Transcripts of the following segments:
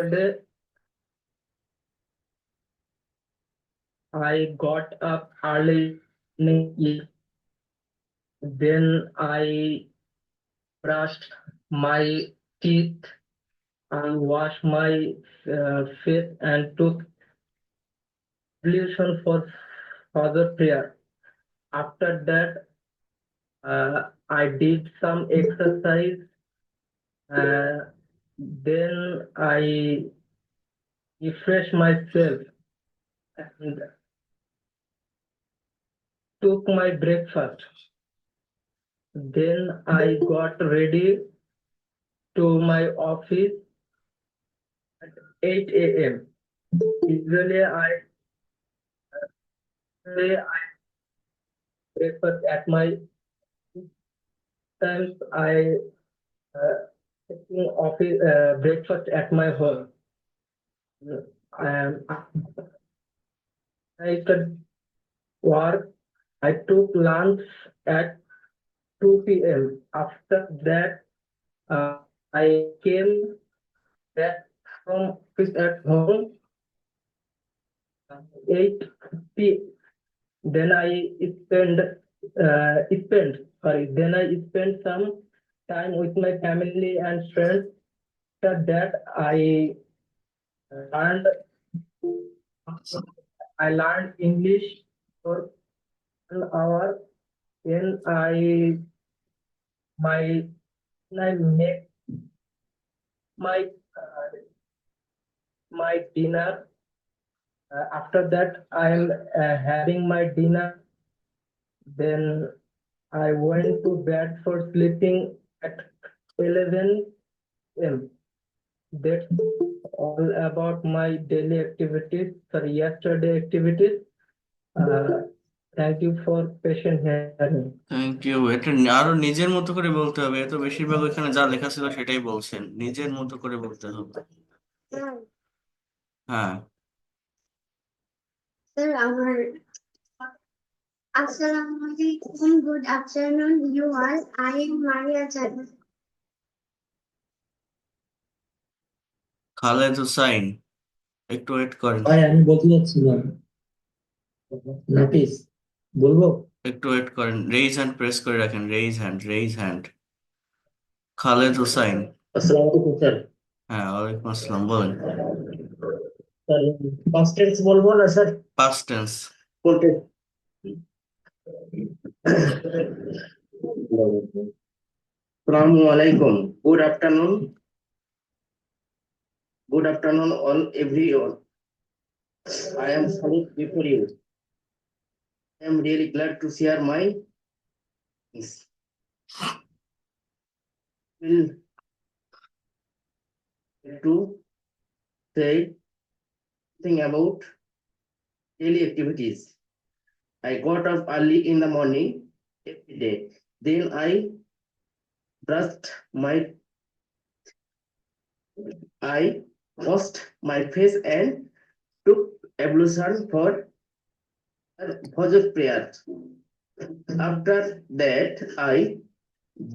Yesterday, I got up early. Then I brushed my teeth and washed my face and took ablution for further prayer. After that, I did some exercise. Then I refreshed myself and took my breakfast. Then I got ready to my office at 8 a.m. Usually I breakfast at my times I taking office breakfast at my home. And I started work. I took lunch at 2 p.m. After that, I came back from office at home 8 p. Then I Then I spent some time with my family and friends. After that, learned I learned English for an hour. Then my I make my my dinner. After that, I am having my dinner. Then I went to bed for sleeping at 11 a.m. That's all about my daily activities, sorry, yesterday activities. Uh, Thank you for patient hearing. Thank you. এটা আরো নিজের মতো করে বলতে হবে, এত বেশিরভাগ ওইখানে যা লেখা ছিল সেটাই বলছেন, নিজের মতো করে বলতে হবে। হ্যাঁ, Sir, Assalamualaikum. Good afternoon, you all. I am Maria Chandra. Khaled Hussain, একটু ওয়েট করেন, ভাই আমি বলতে যাচ্ছিলাম নাফিস বলবো। একটু ওয়েট করেন, রেইজ হ্যান্ড প্রেস করে রাখেন, রেইজ হ্যান্ড। খালেদ হুসাইন। আসসালামু আলাইকুম স্যার। হ্যাঁ, ওয়ালাইকুম আসসালাম, বলেন। স্যার পাস্ট টেন্স বলবো না স্যার? Past tense. বলতে আসসালামু আলাইকুম। Good afternoon all everyone. I am Salud before you. I am really glad to share my will to say something about daily activities. I got up early in the morning every day. Then I brushed my I washed my face and took ablution for Fajr prayer. After that, I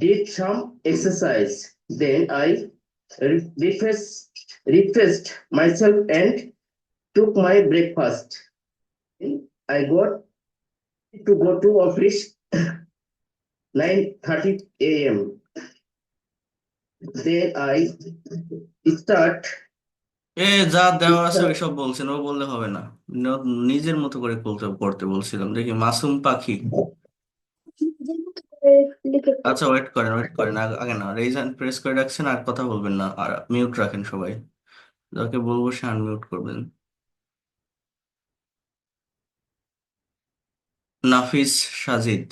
did some exercise. Then I refreshed myself and took my breakfast. I got to go to office 9:30 a.m. Then I start. যা দেওয়া আছে ওইসব বলছেন, ও বললে হবে না, নিজের মতো করে করতে বলছিলাম। দেখি মাসুম পাখি। আচ্ছা, ওয়েট করেন, আগে না, রেইজ হ্যান্ড প্রেস করে রাখছেন আর কথা বলবেন না, আর মিউট রাখেন সবাই, যাকে বলবো সে আনমিউট করবেন। নাফিস সাজিদ,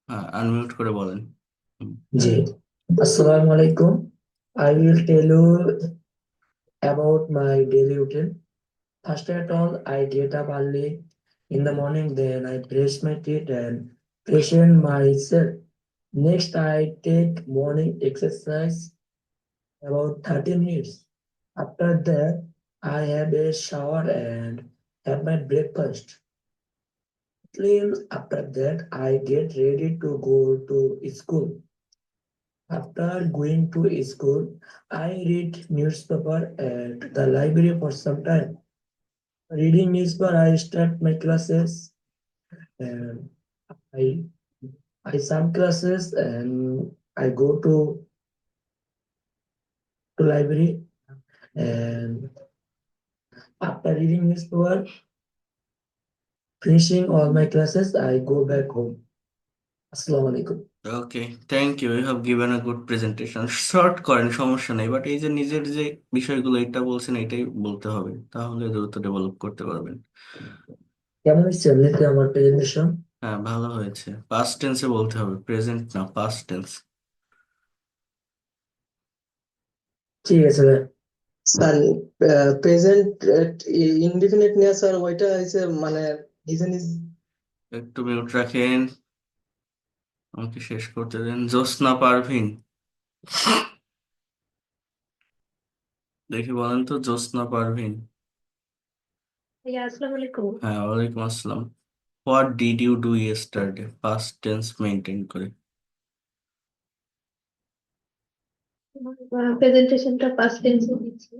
হ্যাঁ, আনমিউট করে বলেন। জি, আসসালামু আলাইকুম। I will tell you about my daily routine. First at all, I get up early in the morning, then I brush my teeth and freshen myself. Next, I take morning exercise about 30 minutes. After that, I have a shower and have my breakfast. Then after that, I get ready to go to school. After going to school, I read newspaper at the library for some time. Reading newspaper, I start my classes and I I some classes and I go to library and after reading newspaper, finishing all my classes, I go back home. Assalamu alaikum. Okay, thank you, you have given a good presentation. Short করেন, সমস্যা নেই, but এই যে নিজের যে বিষয়গুলো এটা বলছেন এটাই বলতে হবে, তাহলে দ্রুত ডেভেলপ করতে পারবেন। কেমন হচ্ছে এমনিতে আমার প্রেজেন্টেশন? হ্যাঁ, ভালো হয়েছে। পাস্ট টেন্সে বলতে হবে, প্রেজেন্ট না, পাস্ট টেন্স। ঠিক আছে ভাই। স্যার প্রেজেন্ট ইনডিফিনিট নিয়ে স্যার ওইটা হয়েছে মানে নিজে নিজ একটু মিউট রাখেন, আমাকে শেষ করতে দেন। জ্যোৎস্না পারভিন, দেখি বলেন তো, জ্যোৎস্না পারভিন। Yeah, Assalamu alaikum. হ্যাঁ, ওয়ালাইকুম আসসালাম। What did you do yesterday, past tense maintain করে। প্রেজেন্টেশনটা পাস্ট টেন্সে দিচ্ছি।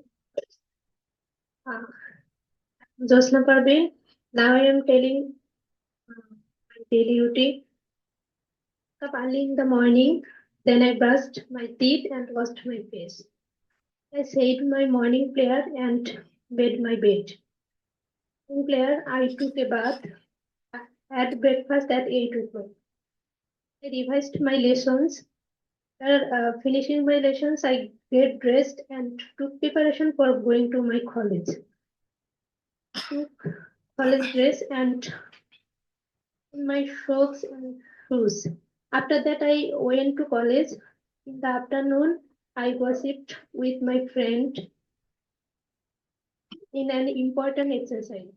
Josna Parveen, now I am telling my daily routine. Up early in the morning, then I brushed my teeth and washed my face. I said my morning prayer and made my bed. In prayer, I took a bath, had breakfast at 8 o'clock. I revised my lessons. After finishing my lessons, I get dressed and took preparation for going to my college. Took college dress and my socks and shoes. After that, I went to college. In the afternoon, I gossiped with my friend in an important exercise.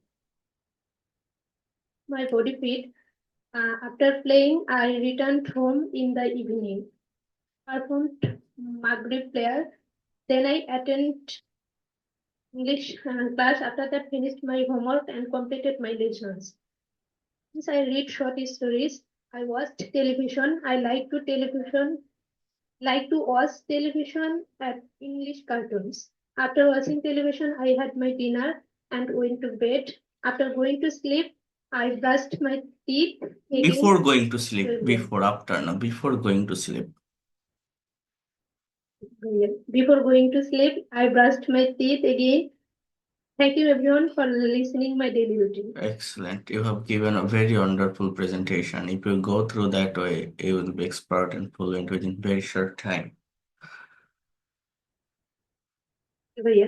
My body fit. After playing, I returned home in the evening. Performed Maghrib prayer. Then I attended English class. After that, finished my homework and completed my lessons. Since I read short stories, I watched television. I like to watch television at English cartoons. After watching television, I had my dinner and went to bed. After going to sleep, I brushed my teeth again. Before going to sleep, before, after না, before going to sleep. Before going to sleep, I brushed my teeth again. Thank you everyone for listening my daily routine. Excellent. You have given a very wonderful presentation. If you go through that way, you will be expert and fluent within very short time. ভাইয়া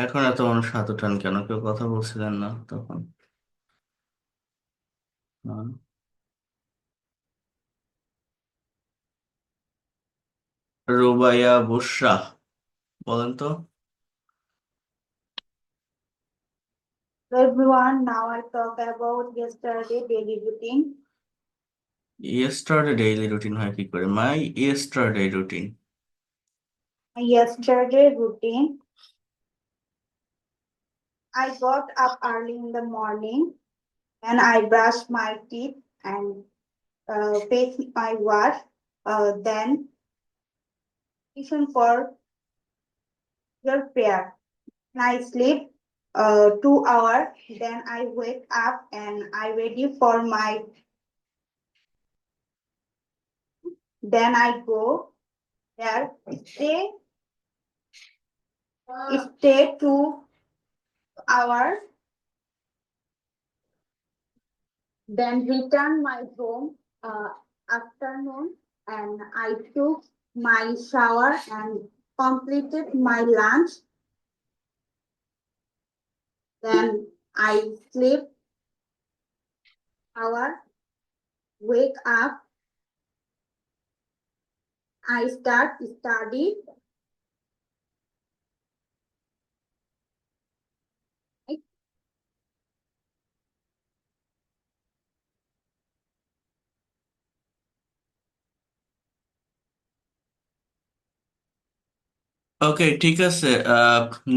এখন এত মানুষ হাত উঠান কেন? কেউ কথা বলছিলেন না তখন? হ্যাঁ। রুবাইয়া বুশরা, বলেন তো। Hello everyone, now I talk about yesterday daily routine. Yesterday daily routine হয় কি করে? My yesterday routine. My yesterday routine. I got up early in the morning and I brushed my teeth and faced my wash. Then listen for your prayer. And I sleep 2 hours. Then I wake up and I ready for my. Then I go there, stay 2 hours. Then return my home afternoon and I took my shower and completed my lunch. Then I sleep hour, wake up, I start study. ওকে, ঠিক আছে।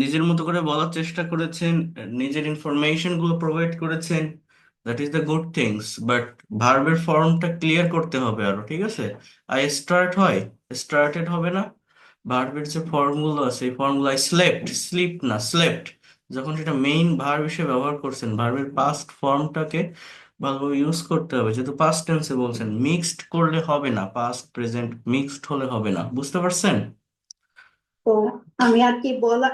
নিজের মতো করে বলার চেষ্টা করেছেন, নিজের information গুলো প্রোভাইড করেছেন, that is the good things, but ভার্বের ফর্মটা ক্লিয়ার করতে হবে আরো, ঠিক আছে? আই স্টার্ট হয়, স্টার্টেড হবে না। ভার্বের যে ফর্মগুলো আছে এই ফর্মগুলো, আই স্লেপ্ট, স্লিপ না স্লেপ্ট, যখন সেটা মেইন ভার্ব হিসেবে ব্যবহার করছেন ভার্বের পাস্ট ফর্মটাকে ভালোভাবে ইউজ করতে হবে। যেহেতু পাস্ট টেন্সে বলছেন, মিক্সড করলে হবে না, পাস্ট প্রেজেন্ট মিক্সড হলে হবে না, বুঝতে পারছেন? তো আমি আর কি বলা,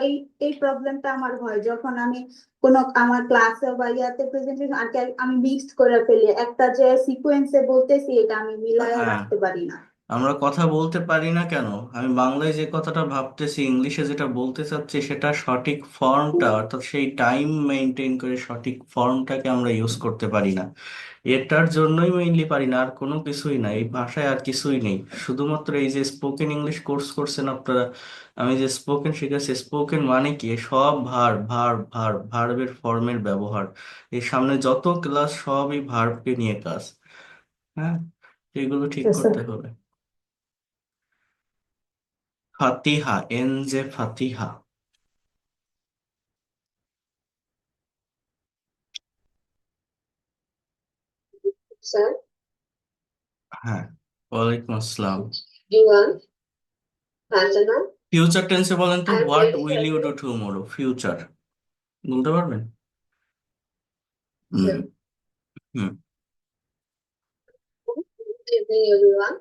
এই প্রবলেমটা আমার হয় যখন আমি কোনো আমার ক্লাসে বা ইয়াতে প্রেজেন্টেশন আর কি আমি মিক্সড করে ফেলি, একটা যে সিকোয়েন্সে বলতেছি এটা আমি মিলায় হ্যাঁ, রাখতে পারি না। আমরা কথা বলতে পারি না কেন? আমি বাংলায় যে কথাটা ভাবতেছি ইংলিশে যেটা বলতে চাচ্ছি সেটা সঠিক ফর্মটা, অর্থাৎ সেই টাইম মেনটেন করে সঠিক ফর্মটাকে আমরা ইউজ করতে পারি না। এটার জন্যই মেইনলি পারি না, আর কোনো কিছুই না, এই ভাষায় আর কিছুই নেই। শুধুমাত্র এই যে স্পোকেন ইংলিশ কোর্স করছেন আপনারা, আমি যে স্পোকেন শিখেছি, স্পোকেন মানে কি, সব ভার্বের ফর্মের ব্যবহার। এই সামনে যত ক্লাস সবই ভার্বকে নিয়ে কাজ। হ্যাঁ, এগুলো ঠিক Yes, sir. করতে হবে। ফাতিহা, এন জে ফাতিহা। Sir, হ্যাঁ, ওয়ালাইকুম আসসালাম। Yuan, Anjana, ফিউচার টেন্সে বলেন তো, I'm what really will you happy. Do tomorrow, future বলতে পারবেন? হুম Sure. Hmm. Good evening, everyone.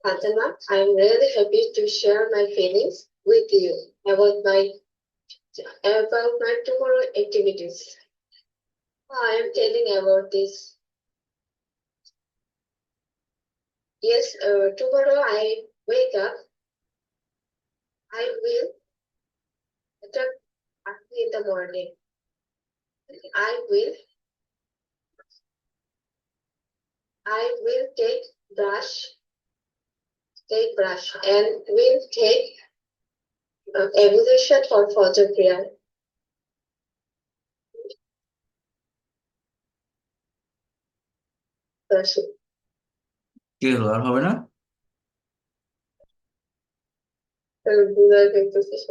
Anjana, I'm really happy to share my feelings with you about my tomorrow activities. I am telling about this. Yes, tomorrow I wake up. I will get up early in the morning. I will take brush and will take ablution for Fajr prayer. That's it. কি হলো, আর হবে না? Regular exercise.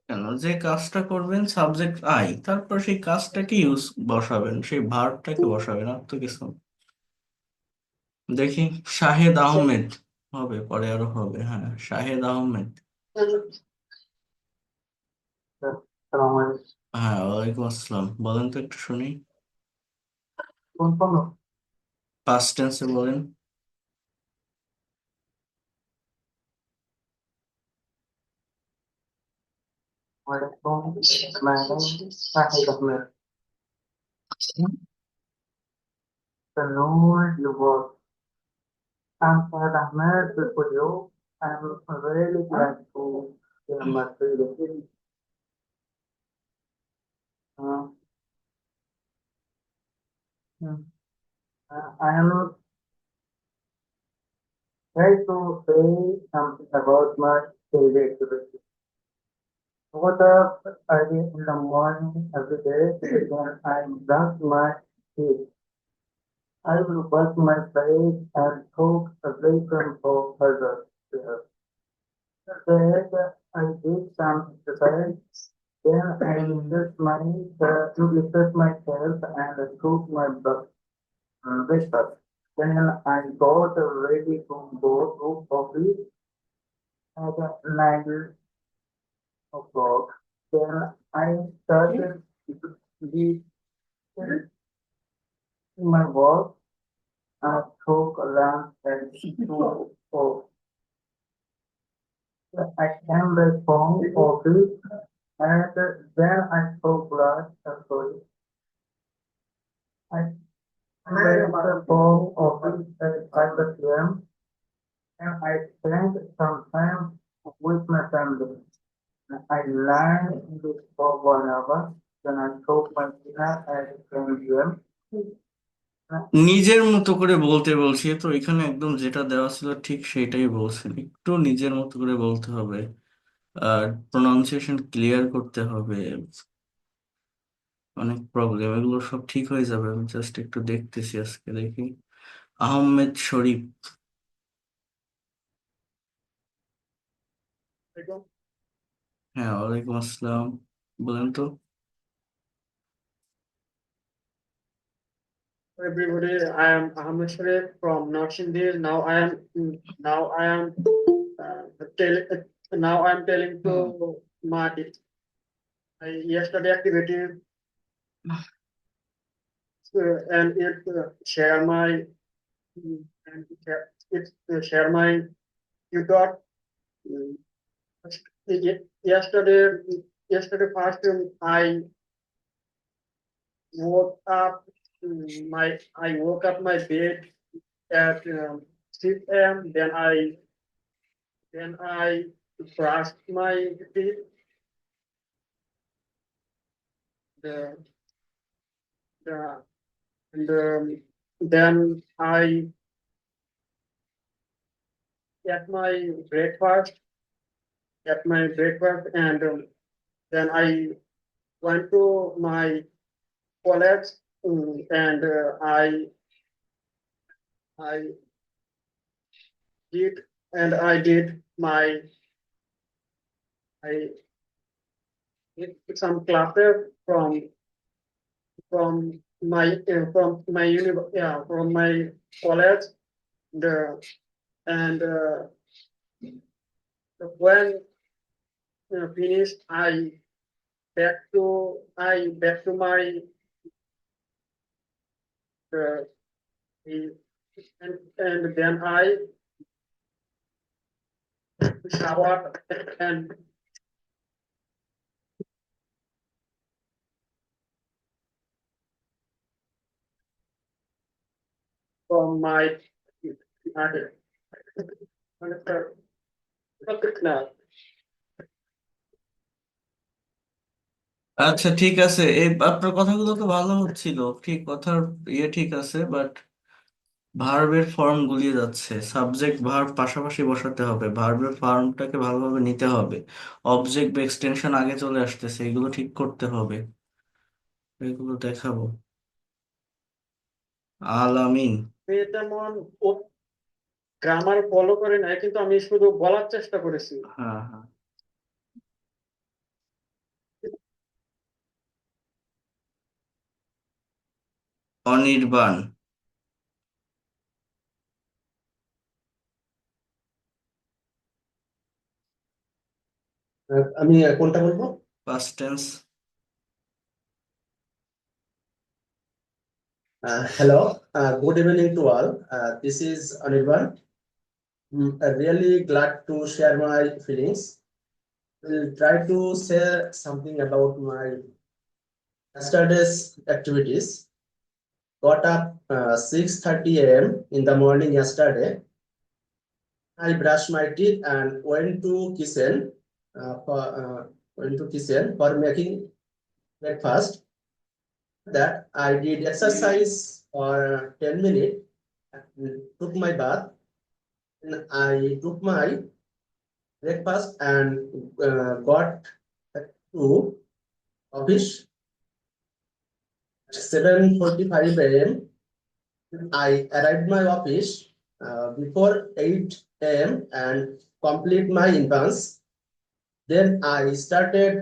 কেন, যে কাজটা করবেন subject I, তারপর সেই কাজটাকে ইউজ বসাবেন, সেই ভার্বটাকে বসাবেন, আর তো কিছু না। দেখি, শাহেদ আহমেদ হবে, পরে আরো হবে। হ্যাঁ, শাহেদ আহমেদ। হ্যাঁ, ওয়ালাইকুম আসসালাম, বলেন তো একটু শুনি। পাস্ট টেন্সে বলেন। Afternoon, you work. I'm Fahad Ahmed for you. I'm really glad to hear my feelings. Uh, I am trying to say something about my daily activity. What up early in the morning every day when I brush my teeth. I will wash my face and cook a bacon for further care. Then I did some exercise. Then I refresh myself and cook my breakfast. Then I got ready to go to office at 9 o'clock. Then I started the my work. I took lunch at 2 o'clock. I came back home office and then I took lunch. Sorry, I came back home office at 5 p.m. and I spent some time with my family. I learned English for 1 hour. Then I took my dinner at 10 p.m. নিজের মতো করে বলতে বলছি তো, এখানে একদম যেটা দেওয়া ছিল ঠিক সেটাই বলছেন, একটু নিজের মতো করে বলতে হবে, আর প্রোনাউন্সিয়েশন ক্লিয়ার করতে হবে। অনেক প্রবলেম, এগুলো সব ঠিক হয়ে যাবে, আমি জাস্ট একটু দেখতেছি, আজকে দেখি। আহমেদ শরীফ। হ্যাঁ, ওয়ালাইকুম আসসালাম, বলেন তো। Everybody, I am Ahmed Sharif from Narsindi. Now I am telling to my yesterday activity and share my and share my you got yesterday first I woke up I woke up my bed at 6 a.m. Then I brushed my teeth. The, the, and then I ate my breakfast. And then I went to my college and I did I did my I did some classes from my college. The and when finished, I back to my uh, and then I shower and from my now. আচ্ছা, ঠিক আছে, এই আপনার কথাগুলো তো ভালো হচ্ছিল, ঠিক কথার ঠিক আছে, বাট ভার্বের ফর্ম গুলিয়ে যাচ্ছে। সাবজেক্ট ভার্ব পাশাপাশি বসাতে হবে, ভার্বের ফর্মটাকে ভালোভাবে নিতে হবে, অবজেক্ট বা এক্সটেনশন আগে চলে আসতেছে, এগুলো ঠিক করতে হবে, এগুলো দেখাবো। আলামিন। তেমন গ্রামার ফলো করে নাই, কিন্তু আমি শুধু বলার চেষ্টা করেছি। হ্যাঁ, হ্যাঁ। অনির্বাণ। আমি কোনটা বলবো? Past tense. Hello, good evening to all. This is Anirban. Really glad to share my feelings. Will try to say something about my yesterday's activities. Got up 6:30 a.m. in the morning yesterday. I brushed my teeth and went to kitchen for making breakfast. That I did exercise for 10 minutes, took my bath, and I took my breakfast and got to office at 7:45 a.m. I arrived my office before 8 a.m. and complete my advance. Then I started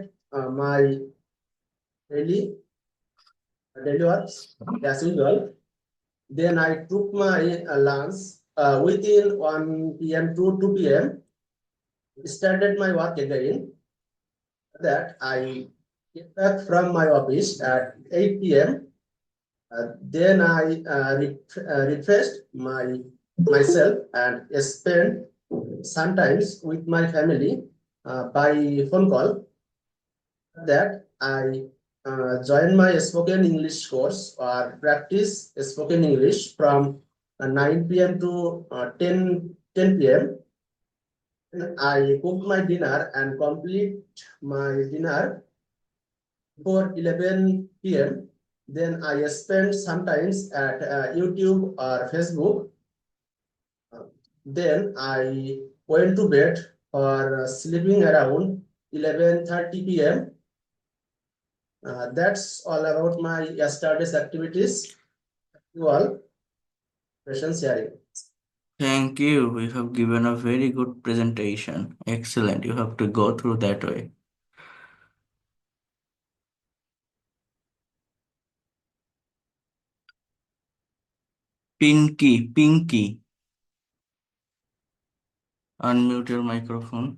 my daily works as usual. Then I took my lunch within 1 p.m. to 2 p.m. Started my work again. That I get back from my office at 8 p.m. Then I refreshed myself and spent sometimes with my family by phone call. That I joined my spoken English course or practice spoken English from 9 p.m. to 10 p.m. I cooked my dinner and complete my dinner before 11 p.m. Then I spent sometimes at YouTube or Facebook. Then I went to bed for sleeping around 11:30 p.m. That's all about my yesterday's activities. You all, questions sharing. Thank you. You have given a very good presentation. Excellent. You have to go through that way. Pinky. Unmute your microphone.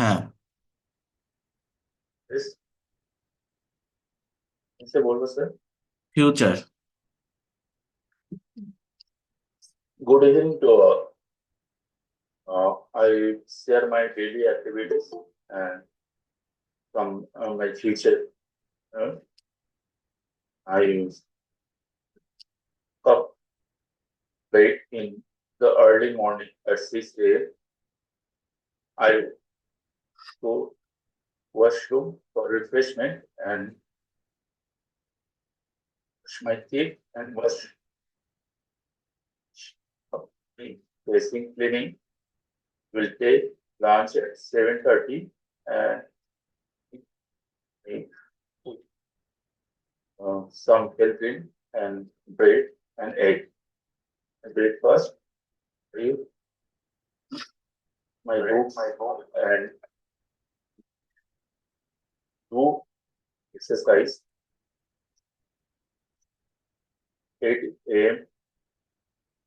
হ্যাঁ, किससे बोल रहे sir? Future. Good evening to all. I share my daily activities and from my future. I up late in the early morning at 6 a.m. I go washroom for refreshment and brush my teeth and wash basic cleaning. Will take lunch at 7:30 and make some health drink and bread and egg. Breakfast, read my books and do exercise. 8 a.m.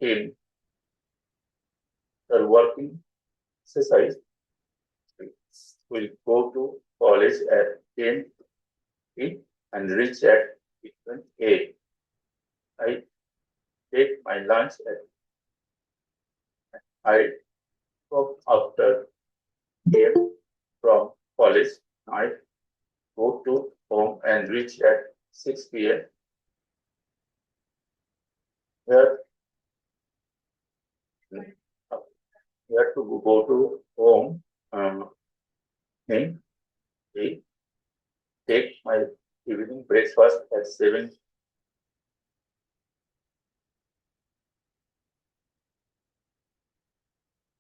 in the working exercise. Will go to college at 10 and reach at 8. I take my lunch at I come after came from college. I go to home and reach at 6 p.m. Here to go to home. Then I take my evening breakfast at 7.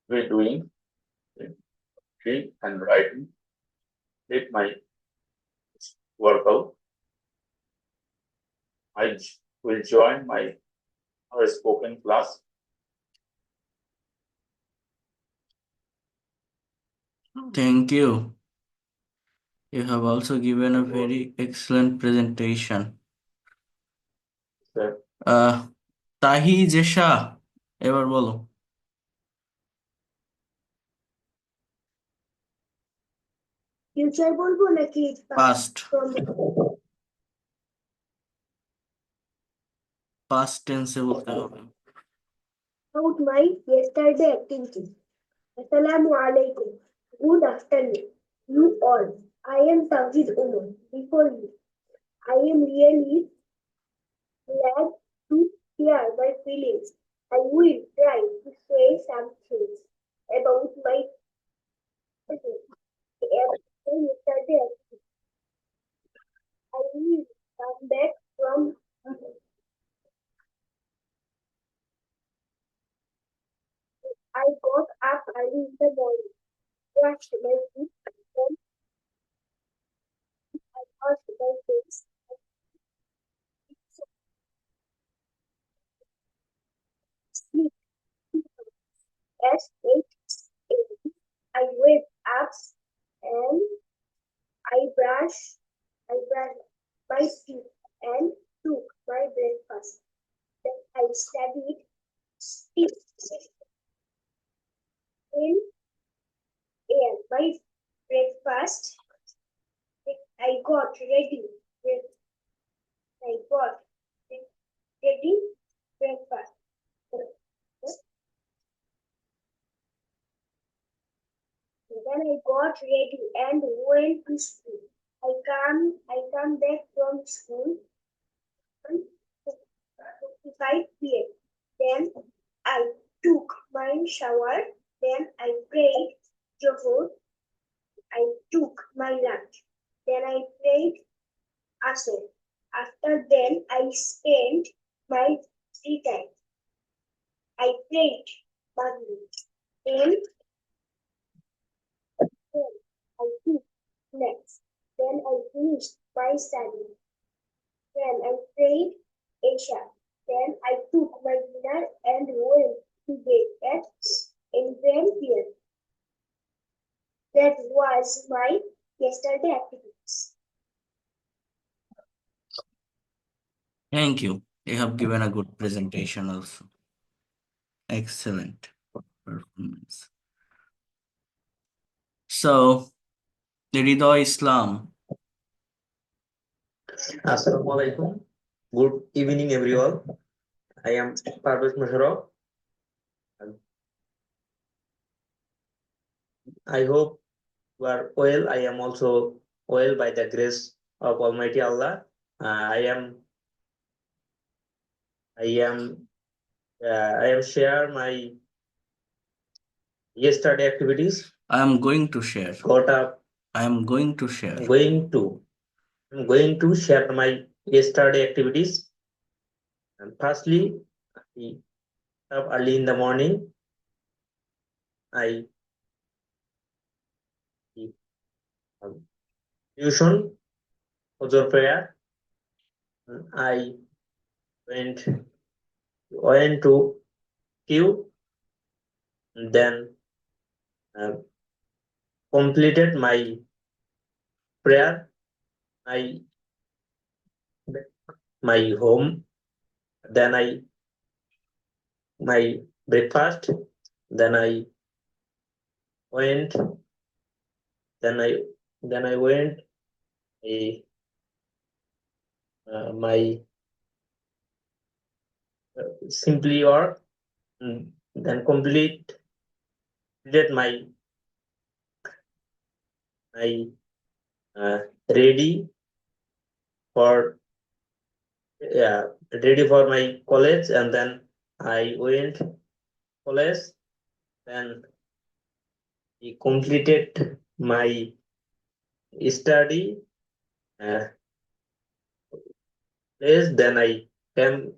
We're doing reading and writing. Take my workout. I will join my spoken class. Thank you. You have also given a very excellent presentation. Sir, তাহি জেশা, এবার বলো। Future বলবো নাকি past টেন্সে বলতে হবে। about my yesterday activities. Assalamu alaikum. Good afternoon, you all. I am Tawhid Umar. Before you, I am really glad to share my feelings. I will try to say some things about my yesterday. I will come back from I got up early in the morning, washed my teeth, then I washed my face. Sleep at 8 a.m. I wake up and I brushed my teeth and took my breakfast. Then I studied 10 a.m. My breakfast. I got ready breakfast. Then I got ready and went to school. I come back from school 5 p.m. Then I took my shower. Then I prayed Johor. I took my lunch. Then I prayed Asr. After then I spent my free time. I prayed Maghrib. Then I took naps. Then I finished my study. Then I prayed Isha. Then I took my dinner and went as my yesterday activities. Thank you. You have given a good presentation also. Excellent performance. So, Hridoy Islam. Assalamu alaikum. Good evening, everyone. I am Parvez Musharraf. I hope you are well. I am also well by the grace of Almighty Allah. I am share my yesterday activities. I am going to share. Got up. I am going to share. I'm going to share my yesterday activities. And firstly, I up early in the morning. I tuition, Fajr prayer. I went to queue, then completed my prayer, my home, then my breakfast, then I went, my simply work, then completed my ready for my college, and then I went college, then I completed my study place, then I came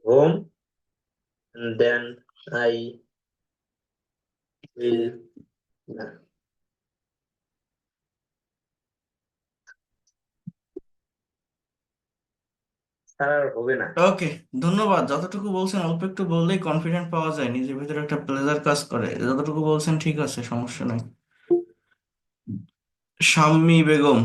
home, and then I will sir আর হবে না। ওকে, ধন্যবাদ। যতটুকু বলছেন অল্প একটু বললেই confident পাওয়া যায়, নিজের ভিতরে একটা প্লেজার কাজ করে। যতটুকু বলছেন ঠিক আছে, সমস্যা নাই। শাম্মী বেগম।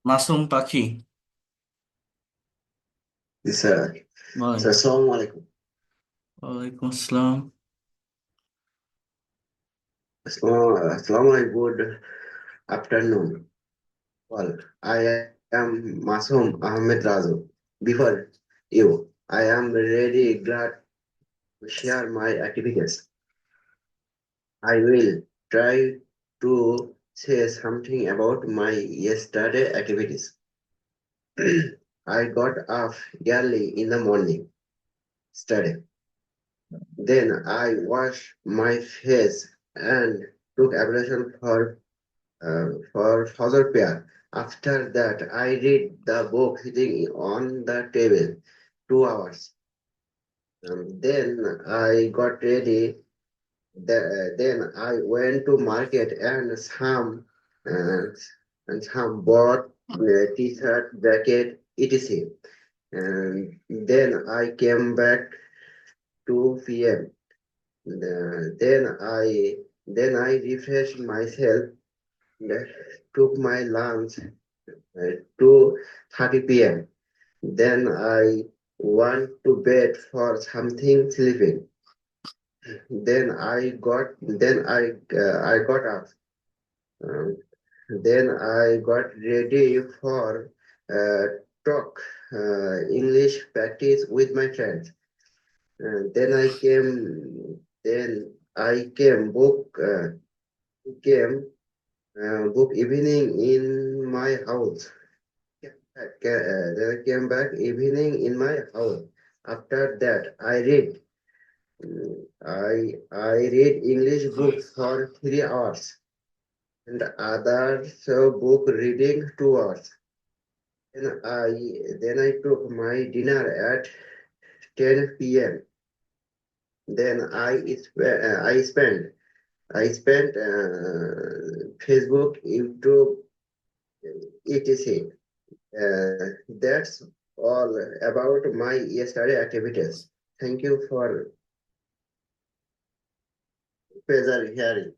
মাসুম পাখি। স্যার বলেন। স্যার আসসালামু আলাইকুম। ওয়ালাইকুম আসসালাম। Assalamu alaikum. Good afternoon. Well, I am Masum Ahmed Razu. Before you, I am really glad to share my activities. I will try to say something about my yesterday activities. I got up early in the morning, study. Then I washed my face and took ablution for Fajr prayer. After that, I read the book sitting on the table 2 hours. Then I got ready. Then I went to market uh, and some bought t-shirt, jacket, etc. And then I came back 2 p.m. Then I refreshed myself, took my lunch at 2:30 p.m. Then I went to bed for something sleeping. I got up. Um, then I got ready for uh, talk English practice with my friends. Then I book evening in my house. Then I came back evening in my house. After that, I read English books for 3 hours and others book reading 2 hours. Then I took my dinner at 10 p.m. Then I spent Facebook, YouTube, etc. That's all about my yesterday activities. Thank you for pleasure hearing.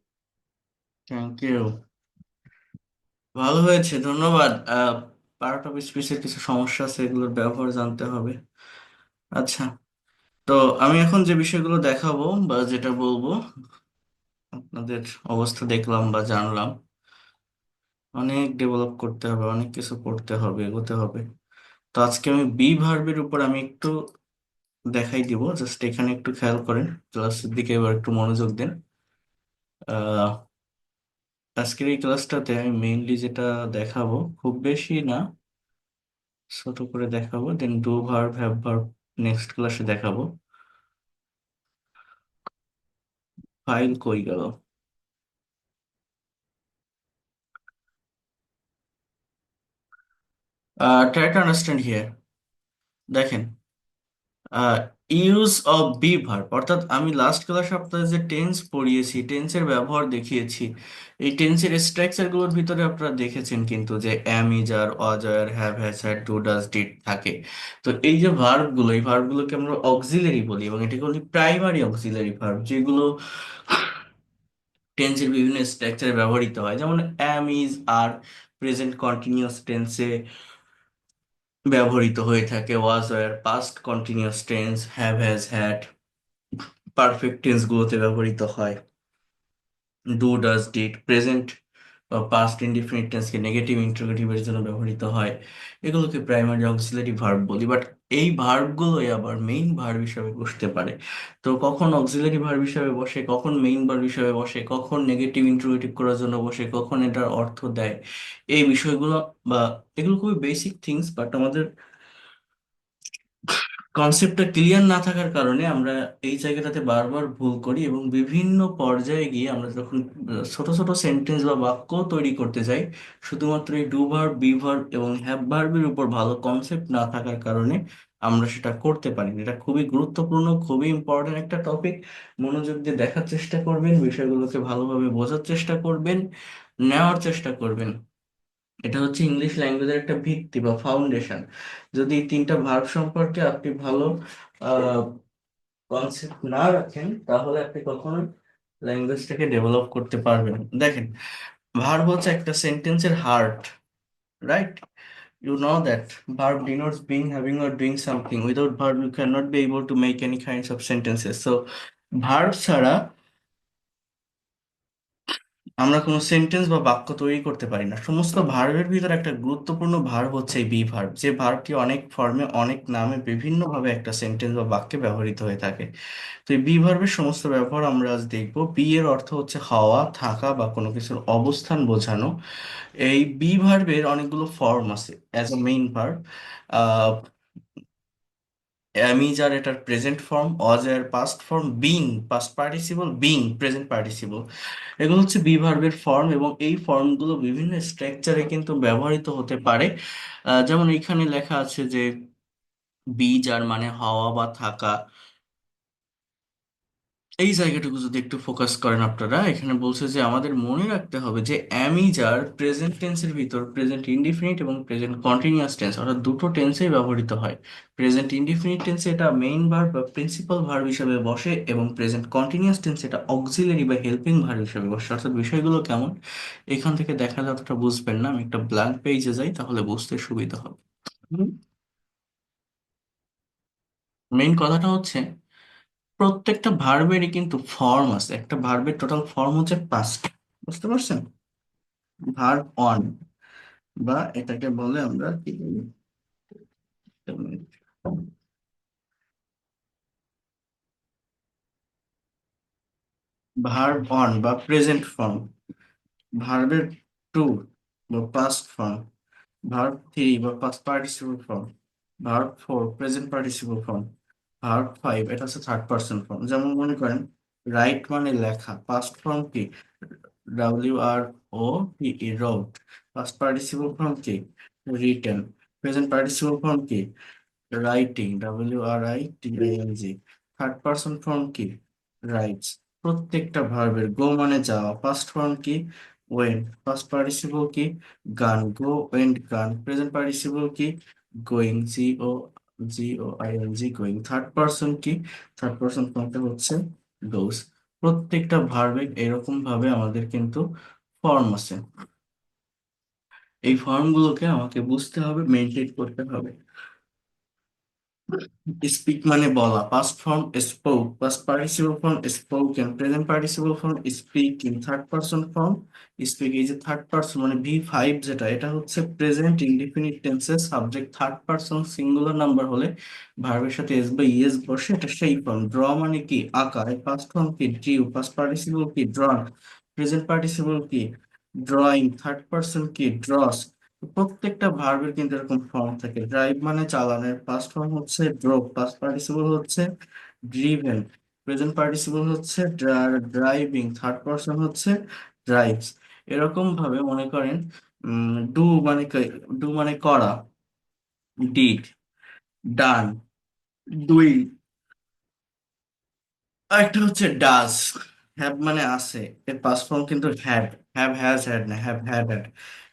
Thank you, ভালো হয়েছে, ধন্যবাদ। Part of স্পিচের কিছু সমস্যা আছে, এগুলোর ব্যবহার জানতে হবে। আচ্ছা, তো আমি এখন যে বিষয়গুলো দেখাবো বা যেটা বলবো, আপনাদের অবস্থা দেখলাম বা জানলাম, অনেক ডেভেলপ করতে হবে, অনেক কিছু করতে হবে, এগোতে হবে। তো আজকে আমি বি ভার্বের উপর আমি একটু দেখাই দিব, জাস্ট এখানে একটু খেয়াল করেন, ক্লাসের দিকে এবার একটু মনোযোগ দেন। আহ আজকের এই ক্লাসটাতে আমি মেইনলি যেটা দেখাবো, খুব বেশি না, ছোট করে দেখাবো, then do verb have verb next ক্লাসে দেখাবো। ফাইল কই গেল? Try to understand here. দেখেন, ইউজ অফ বি ভার্ব, অর্থাৎ আমি লাস্ট ক্লাসে আপনাদের যে টেন্স পড়িয়েছি, টেন্সের ব্যবহার দেখিয়েছি, এই টেন্সের স্ট্রাকচার গুলোর ভিতরে আপনারা দেখেছেন কিন্তু যে am, is, are, was, are, have, has, had, do, does, did থাকে। তো এই যে ভার্ব গুলো, এই ভার্ব গুলোকে আমরা অক্সিলারি বলি, এবং এটাকে বলি প্রাইমারি অক্সিলারি ভার্ব, যেগুলো টেন্সের বিভিন্ন স্ট্রাকচারে ব্যবহৃত হয়। যেমন am, is, are present continuous টেন্সে ব্যবহৃত হয়ে থাকে, was, were past continuous tense, have, has, had perfect tense গুলোতে ব্যবহৃত হয়, ডু, ডাজ, ডিড প্রেজেন্ট বা পাস্ট ইনডিফিনিট টেন্সকে নেগেটিভ ইন্টারোগেটিভের জন্য ব্যবহৃত হয়। এগুলোকে প্রাইমারি অক্সিলারি ভার্ব বলি। বাট এই ভার্বগুলোই আবার মেইন ভার্ব হিসাবে বসতে পারে। তো কখন অক্সিলারি ভার্ব হিসাবে বসে, কখন মেইন ভার্ব হিসাবে বসে, কখন নেগেটিভ ইন্টারোগেটিভ করার জন্য বসে, কখন এটার অর্থ দেয়, এই বিষয়গুলো বা এগুলো খুবই বেসিক থিংস, বাট আমাদের কনসেপ্টটা ক্লিয়ার না থাকার কারণে আমরা এই জায়গাটাতে বারবার ভুল করি, এবং বিভিন্ন পর্যায়ে গিয়ে আমরা যখন ছোট ছোট সেন্টেন্স বা বাক্য তৈরি করতে যাই, শুধুমাত্র এই ডু ভার্ব, বি ভার্ব এবং হ্যাভ ভার্বের উপর ভালো কনসেপ্ট না থাকার কারণে আমরা সেটা করতে পারি না। এটা খুবই গুরুত্বপূর্ণ, খুবই ইম্পর্টেন্ট একটা টপিক। মনোযোগ দিয়ে দেখার চেষ্টা করবেন, বিষয়গুলোকে ভালোভাবে বোঝার চেষ্টা করবেন, নেওয়ার চেষ্টা করবেন। এটা হচ্ছে ইংলিশ ল্যাঙ্গুয়েজের একটা ভিত্তি বা ফাউন্ডেশন। যদি এই তিনটা ভার্ব সম্পর্কে আপনি ভালো কনসেপ্ট না রাখেন, তাহলে আপনি কখনো ল্যাঙ্গুয়েজটাকে ডেভেলপ করতে পারবেন না। দেখেন, ভার্ব হচ্ছে একটা সেন্টেন্সের heart, right? You know that verb denotes being, having, or doing something. Without verb, you cannot be able to make any kinds of sentences. So, verb ছাড়া আমরা কোনো সেন্টেন্স বা বাক্য তৈরি করতে পারি না। সমস্ত ভার্বের ভিতরে একটা গুরুত্বপূর্ণ ভার্ব হচ্ছে এই বি ভার্ব, যে ভার্বটি অনেক ফর্মে, অনেক নামে, বিভিন্নভাবে একটা সেন্টেন্স বা বাক্যে ব্যবহৃত হয়ে থাকে। তো এই বি ভার্বের সমস্ত ব্যবহার আমরা আজ দেখব। বি এর অর্থ হচ্ছে হওয়া, থাকা বা কোনো কিছুর অবস্থান বোঝানো। এই বি ভার্বের অনেকগুলো ফর্ম আছে as a main verb. Amidst আর এটার প্রেজেন্ট ফর্ম, অজ এর past form, being past participle, being present participle. এগুলো হচ্ছে বি ভার্বের ফর্ম, এবং এই ফর্মগুলো বিভিন্ন স্ট্রাকচারে কিন্তু ব্যবহৃত হতে পারে। যেমন এখানে লেখা আছে যে বি, যার মানে হওয়া বা থাকা। এই জায়গাটুকু যদি একটু ফোকাস করেন আপনারা, এখানে বলছে যে আমাদের মনে রাখতে হবে যে অ্যামিজার প্রেজেন্ট টেন্সের ভিতর প্রেজেন্ট ইনডিফিনিট এবং প্রেজেন্ট কন্টিনিউয়াস টেন্স, অর্থাৎ দুটো টেন্সেই ব্যবহৃত হয়। প্রেজেন্ট ইনডিফিনিট টেন্সে এটা মেইন ভার্ব বা প্রিন্সিপাল ভার্ব হিসেবে বসে, এবং প্রেজেন্ট কন্টিনিউয়াস টেন্সে এটা অক্সিলারি বা হেল্পিং ভার্ব হিসেবে বসে। অর্থাৎ বিষয়গুলো কেমন, এখান থেকে দেখালে অতটা বুঝবেন না। আমি একটা ব্ল্যাঙ্ক পেজে যাই, তাহলে বুঝতে সুবিধা হবে। মেইন কথাটা হচ্ছে প্রত্যেকটা ভার্বেরই কিন্তু ফর্ম আছে। একটা ভার্বের টোটাল ফর্ম হচ্ছে পাঁচটা, বুঝতে পারছেন? ভার্ব অন, বা এটাকে বলে আমরা কি বলি, ভার্ব অন বা প্রেজেন্ট ফর্ম, ভার্বের টু বা পাস্ট ফর্ম, ভার্ব থ্রি বা past participle form, verb four present participle form, verb five এটা হচ্ছে থার্ড পার্সন ফর্ম। যেমন মনে করেন রাইট মানে লেখা, পাস্ট ফর্ম কি, WROTE রোট, পাস্ট পার্টিসিপল ফর্ম কি, রিটেন, প্রেজেন্ট পার্টিসিপল ফর্ম কি, writing, WRITING, third person form কি, রাইটস। প্রত্যেকটা ভার্বের গো মানে যাওয়া, পাস্ট ফর্ম কি, went. Past participle কি gone, go went gone. Present participle কি going, going. Third person কি থার্ড পারসন ফর্মটা হচ্ছে goes. প্রত্যেকটা ভার্বের এরকম ভাবে আমাদের কিন্তু ফর্ম আছে। এই ফর্মগুলোকে আমাকে বুঝতে হবে, মেনটেন করতে হবে। স্পিক মানে বলা, past form spoke, past participle form spoken, present participle form speaking, third person form speak. এই যে থার্ড পারসন মানে V5 যেটা, এটা হচ্ছে প্রেজেন্ট ইনডিফিনিট টেন্সের subject third person singular number হলে ভার্বের সাথে এস বা ইএস বসে, এটা সেই ফর্ম। ড্র মানে কি আঁকা, পাস্ট ফর্ম কি ড্রিউ, পাস্ট পার্টিসিপল কি ড্রন, প্রেজেন্ট পার্টিসিপল কি ড্রয়িং, থার্ড পারসন কি ড্রস। প্রত্যেকটা ভার্বের কিন্তু এরকম ফর্ম থাকে। ড্রাইভ মানে চালানোর পাস্ট ফর্ম হচ্ছে ড্রোভ, পাস্ট পার্টিসিপল হচ্ছে ড্রিভেন, প্রেজেন্ট পার্টিসিপল হচ্ছে ড্রাইভিং, থার্ড পারসন হচ্ছে ড্রাইভস। এরকম ভাবে মনে করেন ডু মানে করা, ডিড, ডান, ডুইং। আরেকটা হচ্ছে ডাজ। হ্যাভ মানে আছে, এর পাস্ট ফর্ম কিন্তু হ্যাড, হ্যাভ হ্যাজ হ্যাড না, হ্যাভ হ্যাড হ্যাড।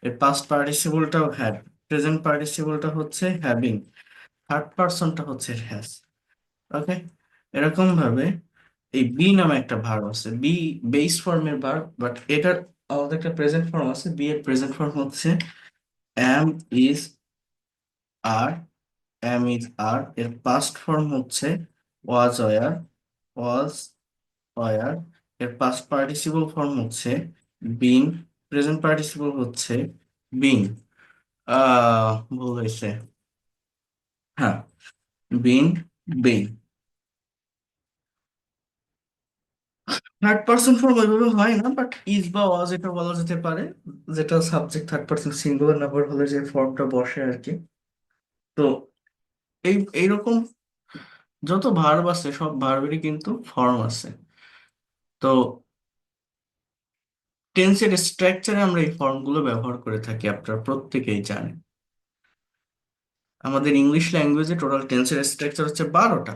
এর পাস্ট পার্টিসিপলটাও হ্যাড, প্রেজেন্ট পার্টিসিপলটা হচ্ছে হ্যাভিং, থার্ড পার্সনটা হচ্ছে হ্যাজ। ওকে, এরকম ভাবে এই বি নামে একটা ভার্ব আছে, বি বেস ফর্মের ভার্ব, বাট এটার আমাদের একটা প্রেজেন্ট ফর্ম আছে। বি এর প্রেজেন্ট ফর্ম হচ্ছে am is are, am is are. এর পাস্ট ফর্ম হচ্ছে ওয়াজ ওয়ার, ওয়াজ ওয়ার। এর পাস্ট পার্টিসিপল ফর্ম হচ্ছে বিন, প্রেজেন্ট পার্টিসিপল হচ্ছে বিং। ভুল হয়েছে, হ্যাঁ, been, being. Third person form ওইভাবে হয় না, বাট ইজ বা ওয়াজ এটা বলা যেতে পারে, যেটা subject third person singular number হলে যে ফর্মটা বসে আর কি। তো এইরকম যত ভার্ব আছে সব ভার্বেরই কিন্তু ফর্ম আছে। তো টেন্সের স্ট্রাকচারে আমরা এই ফর্মগুলো ব্যবহার করে থাকি, আপনারা প্রত্যেকেই জানেন। আমাদের ইংলিশ ল্যাঙ্গুয়েজে টোটাল টেন্সের স্ট্রাকচার হচ্ছে 12টা।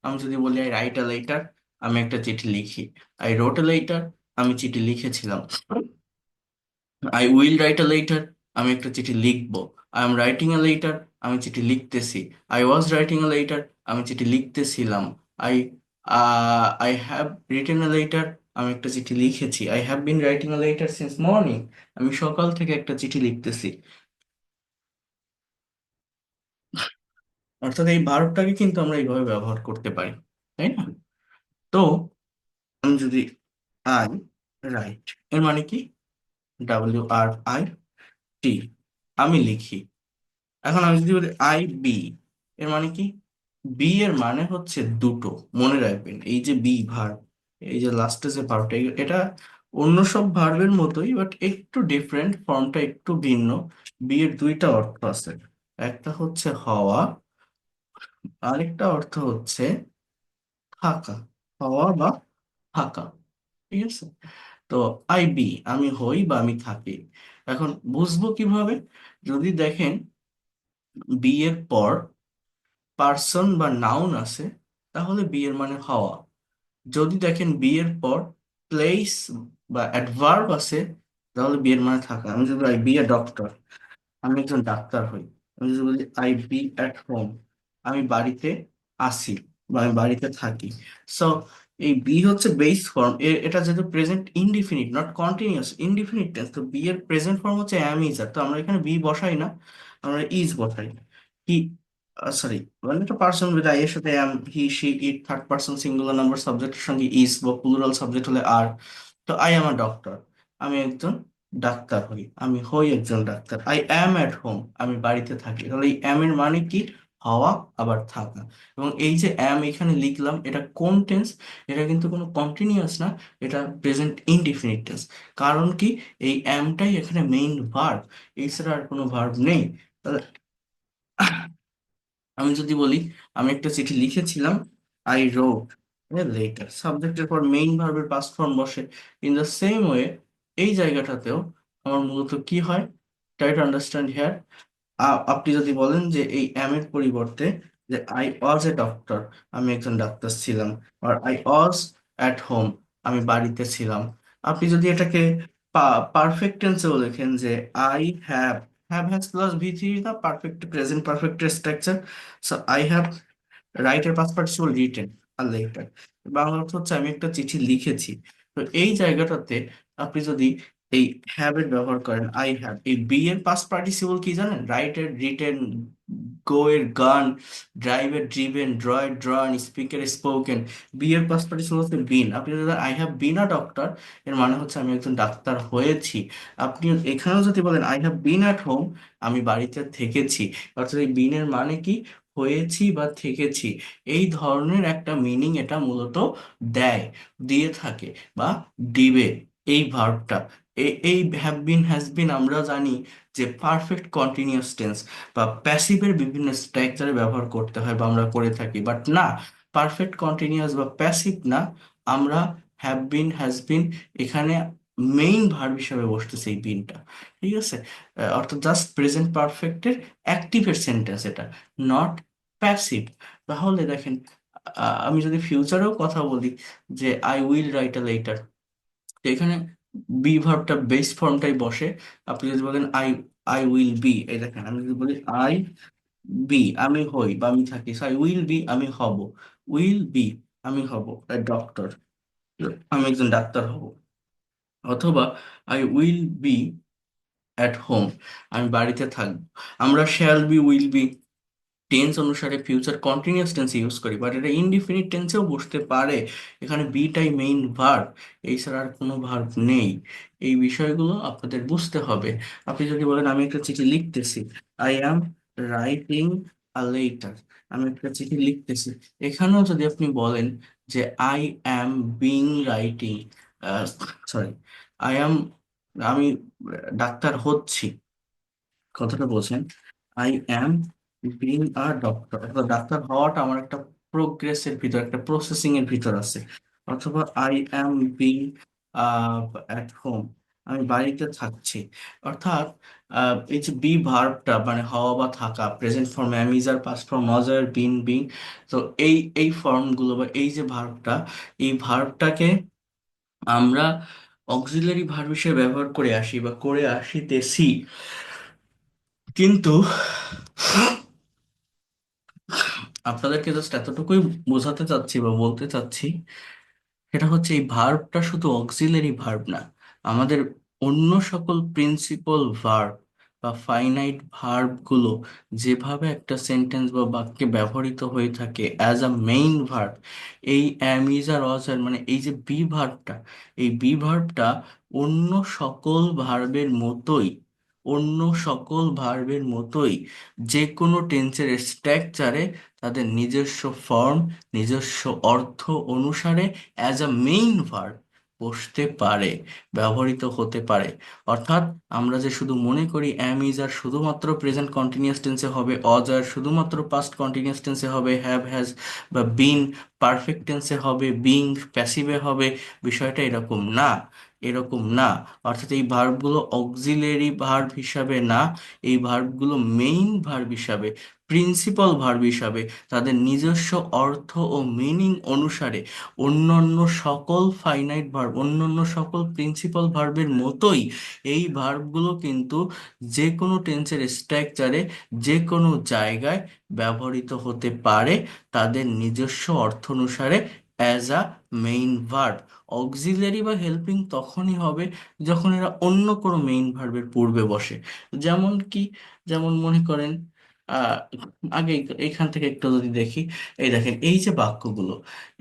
আমি যদি বলি আই রাইট আ লেটার, আমি একটা চিঠি লিখি। আই রোট আ লেটার, আমি চিঠি লিখেছিলাম। I will write a letter, আমি একটা চিঠি লিখবো। I am writing a letter, আমি চিঠি লিখতেছি। I was writing a letter, আমি চিঠি লিখতেছিলাম। I I have written a letter, আমি একটা চিঠি লিখেছি। I have been writing a letter since morning, আমি সকাল থেকে একটা চিঠি লিখতেছি। অর্থাৎ এই ভার্বটাকে কিন্তু আমরা এইভাবে ব্যবহার করতে পারি, তাই না? তো আমি যদি আই রাইট, এর মানে কি WRIT, আমি লিখি। এখন আমি যদি বলি আই বি, এর মানে কি বি এর মানে হচ্ছে দুটো। মনে রাখবেন এই যে বি ভার্ব, এই যে লাস্টে যে ভার্বটা, এটা অন্য সব ভার্বের মতোই, বাট একটু ডিফারেন্ট, ফর্মটা একটু ভিন্ন। বি এর দুইটা অর্থ আছে, একটা হচ্ছে হওয়া, আরেকটা অর্থ হচ্ছে থাকা, হওয়া বা থাকা। ঠিক আছে? তো আই বি, আমি হই বা আমি থাকি। এখন বুঝবো কিভাবে? যদি দেখেন বি এর পর পার্সন বা নাউন আছে, তাহলে বি এর মানে হওয়া। যদি দেখেন বি এর পর প্লেস বা অ্যাডভার্ব আছে, তাহলে বি এর মানে থাকা। আমি যদি আই বি এ ডক্টর, আমি একজন ডাক্তার হই। আমি যদি বলি আই বি অ্যাট হোম, আমি বাড়িতে আসি বা আমি বাড়িতে থাকি। সো এই বি হচ্ছে বেস ফর্ম। এটা যেহেতু present indefinite, not continuous, indefinite tense, তো বি এর প্রেজেন্ট ফর্ম হচ্ছে অ্যাম ইজ আর। তো আমরা এখানে বি বসাই না, আমরা ইজ বসাই। হি, সরি, মানে একটা পার্সন বিদ আই এর সাথে am, he, she, it, third person singular number সাবজেক্টের সঙ্গে ইজ, বা প্লুরাল সাবজেক্ট হলে আর। তো আই এম আ ডক্টর, আমি একজন ডাক্তার হই, আমি হই একজন doctor. I am at home, আমি বাড়িতে থাকি। তাহলে এই অ্যাম এর মানে কি হওয়া আবার থাকা। এবং এই যে অ্যাম এখানে লিখলাম, এটা কোন টেন্স? এটা কিন্তু কোনো কন্টিনিউয়াস না, এটা প্রেজেন্ট ইনডিফিনিট টেন্স। কারণ কি, এই অ্যামটাই এখানে মেইন ভার্ব, এছাড়া আর কোনো ভার্ব নেই। তাহলে আমি যদি বলি আমি একটা চিঠি লিখেছিলাম, আই রোট এ লেটার, সাবজেক্টের পর মেইন ভার্বের পাস্ট ফর্ম বসে। ইন দ্য সেম ওয়ে এই জায়গাটাতেও আমার মূলত কি হয়, ট্রাই টু আন্ডারস্ট্যান্ড হিয়ার। আপনি যদি বলেন যে এই এম এর পরিবর্তে যে আই ওয়াজ এ ডক্টর, আমি একজন ডাক্তার ছিলাম, আর আই ওয়াজ অ্যাট হোম, আমি বাড়িতে ছিলাম। আপনি যদি এটাকে পারফেক্ট টেন্সেও লেখেন যে I have plus V three the perfect present পারফেক্টের স্ট্রাকচার। সো আই হ্যাভ রাইটের past participle written a letter, Bangla অর্থ হচ্ছে আমি একটা চিঠি লিখেছি। তো এই জায়গাটাতে আপনি যদি এই হ্যাভ এর ব্যবহার করেন, আই হ্যাভ, এই বি এর পাস্ট পার্টিসিপল কি জানেন? রাইট এর রিটেন, গো এর গান, ড্রাইভ এর ড্রিভেন, ড্র এর ড্রন, স্পিক এর স্পোকেন। বি এর পাস্ট পার্টিসিপল হচ্ছে বিন। আপনি যদি I have bin a doctor, এর মানে হচ্ছে আমি একজন ডাক্তার হয়েছি। আপনি এখানেও যদি বলেন I have bin at home, আমি বাড়িতে থেকেছি, অর্থাৎ এই বিন এর মানে কি? হয়েছি বা থেকেছি। এই ধরনের একটা মিনিং এটা মূলত দেয়, দিয়ে থাকে বা দিবে এই ভার্বটা। এই হ্যাভ বিন হ্যাজ বিন আমরা জানি যে পারফেক্ট কন্টিনিউয়াস টেন্স বা প্যাসিভের বিভিন্ন স্ট্রাকচারে ব্যবহার করতে হয় বা আমরা করে থাকি, বাট না, পারফেক্ট কন্টিনিউয়াস বা প্যাসিভ না, আমরা হ্যাভ বিন হ্যাজ বিন এখানে মেইন ভার্ব হিসাবে বসতেছে এই বিনটা। ঠিক আছে? অর্থাৎ জাস্ট প্রেজেন্ট পারফেক্টের অ্যাক্টিভের সেন্টেন্স এটা, নট প্যাসিভ। তাহলে দেখেন, আমি যদি ফিউচারেও কথা বলি যে I will write a letter, এখানে বি ভার্বটা বেস ফর্মটাই বসে। আপনি যদি বলেন আই আই উইল বি, এই দেখেন আমি যদি বলি আই বি, আমি হই বা আমি থাকি, আই উইল বি, আমি হব, উইল বি, আমি হব ডক্টর, আমি একজন ডাক্তার হব। অথবা I will B at home, আমি বাড়িতে থাকবো। আমরা shall be, will be tense অনুসারে ফিউচার কন্টিনিউয়াস টেন্স ইউজ করি, বাট এটা ইনডিফিনিট টেন্সেও বসতে পারে। এখানে বিটাই মেইন ভার্ব, এছাড়া আর কোনো ভার্ব নেই। এই বিষয়গুলো আপনাদের বুঝতে হবে। আপনি যদি বলেন আমি একটা চিঠি লিখতেছি, I am writing a letter, আমি একটা চিঠি লিখতেছি, এখানেও যদি আপনি বলেন যে I am being writing, sorry, I am, আমি ডাক্তার হচ্ছি, কথাটা বলছেন I am being a doctor, অর্থাৎ ডাক্তার হওয়াটা আমার একটা প্রোগ্রেসের ভিতর, একটা প্রসেসিং এর ভিতর আছে। অথবা I am being at home, আমি বাড়িতে থাকছি। অর্থাৎ এই যে বি ভার্বটা মানে হওয়া বা থাকা, present form am, is are, past form was আর, বিন, বিং, তো এই ফর্মগুলো বা এই যে ভার্বটা, এই ভার্বটাকে আমরা অক্সিলারি ভার্ব হিসেবে ব্যবহার করে আসি বা করে আসিতেছি। কিন্তু আপনাদেরকে জাস্ট এতটুকুই বোঝাতে চাচ্ছি বা বলতে চাচ্ছি, সেটা হচ্ছে এই ভার্বটা শুধু অক্সিলারি ভার্ব না, আমাদের অন্য সকল প্রিন্সিপাল ভার্ব বা ফাইনাইট ভার্ব গুলো যেভাবে একটা সেন্টেন্স বা বাক্যে ব্যবহৃত হয়ে থাকে অ্যাজ আ মেইন ভার্ব, এই অ্যাম, ইজ আর, ওয়াজ আর, মানে এই যে বি ভার্বটা, এই বি ভার্বটা অন্য সকল ভার্বের মতোই, অন্য সকল ভার্বের মতোই যে কোনো টেন্সের স্ট্রাকচারে তাদের নিজস্ব ফর্ম, নিজস্ব অর্থ অনুসারে অ্যাজ আ মেইন ভার্ব বসতে পারে, ব্যবহৃত হতে পারে। অর্থাৎ আমরা যে শুধু মনে করি অ্যাম, ইজ আর শুধুমাত্র প্রেজেন্ট কন্টিনিউয়াস টেন্সে হবে, অজ আর শুধুমাত্র পাস্ট কন্টিনিউয়াস টেন্সে হবে, হ্যাভ, হ্যাজ বা বিন পারফেক্ট টেন্সে হবে, বিং প্যাসিভে হবে, বিষয়টা এরকম না, এরকম না। অর্থাৎ এই ভার্বগুলো অক্সিলারি ভার্ব হিসাবে না, এই ভার্বগুলো মেইন ভার্ব হিসাবে, প্রিন্সিপাল ভার্ব হিসাবে তাদের নিজস্ব অর্থ ও মিনিং অনুসারে অন্যান্য সকল ফাইনাইট ভার্ব, অন্যান্য সকল প্রিন্সিপাল ভার্বের মতোই এই ভার্বগুলো কিন্তু যে কোনো টেন্সের স্ট্রাকচারে যে কোনো জায়গায় ব্যবহৃত হতে পারে তাদের নিজস্ব অর্থ অনুসারে as a main verb. Auxiliary বা হেল্পিং তখনই হবে যখন এরা অন্য কোনো মেইন ভার্বের পূর্বে বসে। যেমন কি? যেমন মনে করেন, আহ আগে এইখান থেকে একটু যদি দেখি, এই দেখেন এই যে বাক্যগুলো,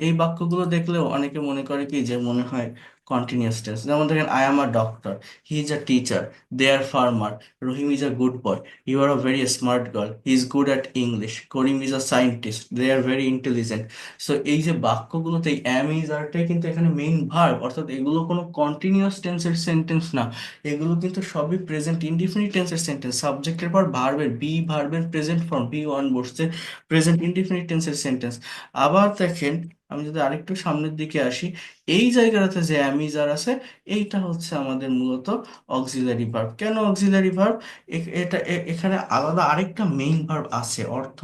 এই বাক্যগুলো দেখলেও অনেকে মনে করে কি যে মনে হয় কন্টিনিউয়াস টেন্স। যেমন দেখেন I am a doctor, he is a teacher, they are farmer, Rahim is a good boy, you are a very smart girl, he is good at English, Karim is a scientist, they are very intelligent. So এই যে বাক্যগুলোতে অ্যাম, is আরটাই কিন্তু এখানে main verb, অর্থাৎ এগুলো কোনো continuous টেন্সের sentence না, এগুলো কিন্তু সবই প্রেজেন্ট ইনডিফিনিট টেন্সের সেন্টেন্স। সাবজেক্টের পর ভার্বের বি ভার্বের প্রেজেন্ট ফর্ম বি ওয়ান বসছে, প্রেজেন্ট ইনডিফিনিট টেন্সের সেন্টেন্স। আবার দেখেন আমি যদি আরেকটু সামনের দিকে আসি, এই জায়গাটাতে যে অ্যামিজার আছে, এইটা হচ্ছে আমাদের মূলত অক্সিলারি ভার্ব। কেন অক্সিলারি ভার্ব? এটা এখানে আলাদা আরেকটা মেইন ভার্ব আছে। অর্থ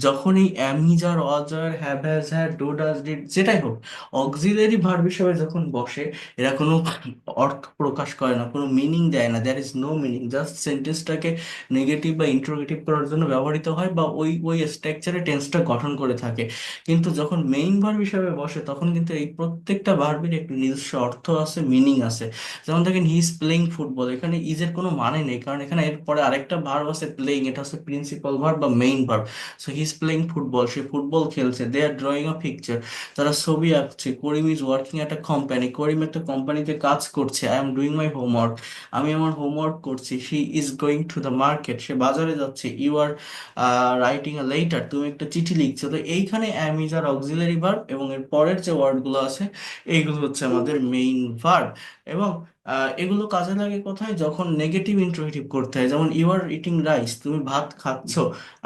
যখন এই am is are, was were, have, has, had, do, does, did যেটাই হোক, অক্সিলারি ভার্ব হিসেবে যখন বসে, এরা কোনো অর্থ প্রকাশ করে না, কোনো মিনিং দেয় না। There is no meaning, just সেন্টেন্সটাকে নেগেটিভ বা ইন্টারোগেটিভ করার জন্য ব্যবহৃত হয়, বা ওই ওই স্ট্রাকচারে টেন্সটা গঠন করে থাকে। কিন্তু যখন মেইন ভার্ব হিসেবে বসে, তখন কিন্তু এই প্রত্যেকটা ভার্বের একটি নিজস্ব অর্থ আছে, মিনিং আছে। যেমন দেখেন, হি ইজ প্লেইং ফুটবল, এখানে ইজের কোনো মানে নেই, কারণ এখানে এরপরে আরেকটা ভার্ব আছে প্লেইং, এটা হচ্ছে প্রিন্সিপাল ভার্ব বা main verb. So he is playing football, সে ফুটবল খেলছে। They are drawing a picture, তারা ছবি আঁকছে। Karim is working at a company, Karim একটা কোম্পানিতে কাজ করছে। I am doing my homework, আমি আমার হোমওয়ার্ক করছি। She is going to the market, সে বাজারে যাচ্ছে। You are writing a letter, তুমি একটা চিঠি লিখছো। তো এইখানে am is are auxiliary verb, এবং এর পরের যে ওয়ার্ডগুলো আছে এইগুলো হচ্ছে আমাদের মেইন ভার্ব। এবং এগুলো কাজে লাগে কোথায়? যখন নেগেটিভ ইন্টারোগেটিভ করতে হয়। যেমন ইউ আর ইটিং রাইস, তুমি ভাত খাচ্ছ।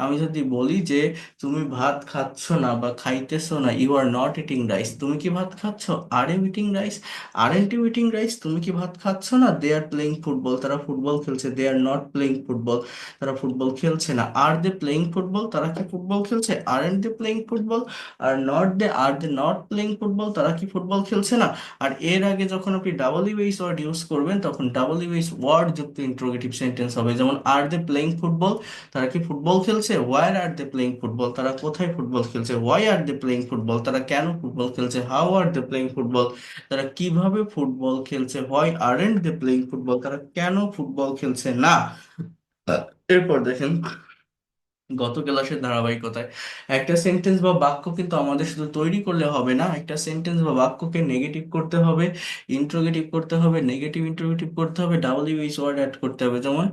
আমি যদি বলি যে তুমি ভাত খাচ্ছ না বা খাইতেছো না, you are not eating rice, তুমি কি ভাত খাচ্ছ? Are you eating rice? Aren't you eating rice, তুমি কি ভাত খাচ্ছ না? দে আর প্লেইং ফুটবল, তারা ফুটবল খেলছে। They are not playing football, তারা ফুটবল খেলছে না। আর দে প্লেইং ফুটবল, তারা কি ফুটবল খেলছে? Aren't they playing football? Are they not playing football, তারা কি ফুটবল খেলছে না? আর এর আগে যখন আপনি ডাবল ইউএস ওয়ার্ড ইউজ করবেন, তখন ডাবল ইউএস ওয়ার্ড যুক্ত ইন্টারোগেটিভ সেন্টেন্স হবে। যেমন আর দে প্লেইং ফুটবল, তারা কি ফুটবল খেলছে? Where are they playing football, তারা কোথায় ফুটবল খেলছে? Why are they playing football, তারা কেন ফুটবল খেলছে? How are they playing football, তারা কিভাবে ফুটবল খেলছে? Why aren't they playing football, তারা কেন ফুটবল খেলছে না? এরপর দেখেন, গত ক্লাসের ধারাবাহিকতায়, একটা সেন্টেন্স বা বাক্য কিন্তু আমাদের শুধু তৈরি করলে হবে না, একটা সেন্টেন্স বা বাক্যকে নেগেটিভ করতে হবে, ইন্ট্রোগেটিভ করতে হবে, নেগেটিভ ইন্ট্রোগেটিভ করতে হবে, ডাবল ইউএস ওয়ার্ড অ্যাড করতে হবে। যেমন